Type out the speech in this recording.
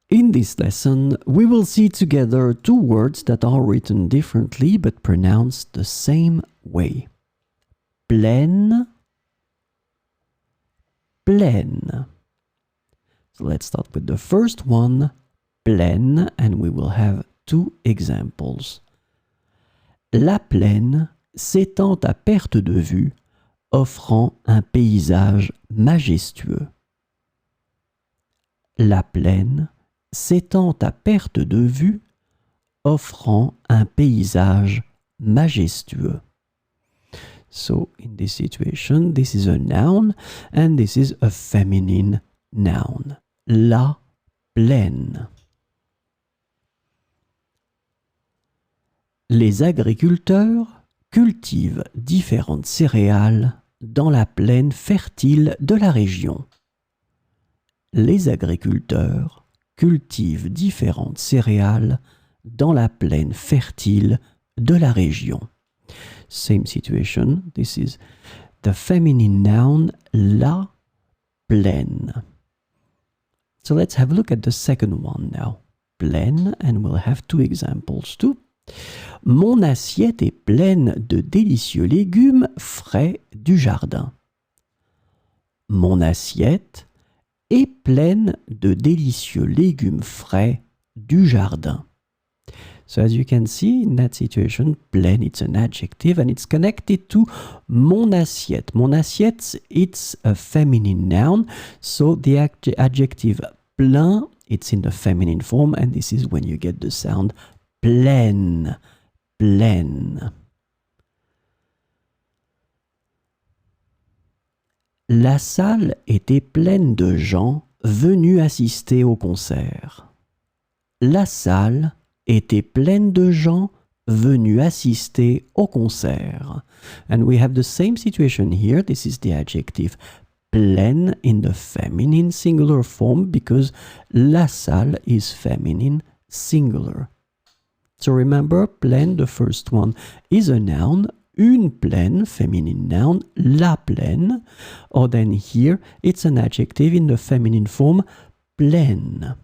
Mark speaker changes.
Speaker 1: In this lesson, we will see together two words that are written differently but pronounced the same way. Plaine, plaine. So let's start with the first one, plaine, and we will have two examples. La plaine s'étend à perte de vue, offrant un paysage majestueux. La plaine s'étend à perte de vue, offrant un paysage majestueux. So, in this situation, this is a noun and this is a feminine noun. La plaine. Les agriculteurs cultivent différentes céréales dans la plaine fertile de la région. Les agriculteurs cultivent différentes céréales dans la plaine fertile de la région. Same situation, this is the feminine noun la plaine. So let's have a look at the second one now. Plaine, and we'll have two examples too. Mon assiette est pleine de délicieux légumes frais du jardin. Mon assiette est pleine de délicieux légumes frais du jardin. So as you can see, in that situation, pleine, it's an adjective and it's connected to mon assiette. Mon assiette, it's a feminine noun, so the adjective plein, it's in the feminine form, and this is when you get the sound pleine, pleine. La salle était pleine de gens venus assister au concert. La salle était pleine de gens venus assister au concert. And we have the same situation here. This is the adjective pleine in the feminine singular form because la salle is feminine singular. So remember, pleine, the first one, is a noun, une plaine, feminine noun, la plaine, or then here it's an adjective in the feminine form, pleine.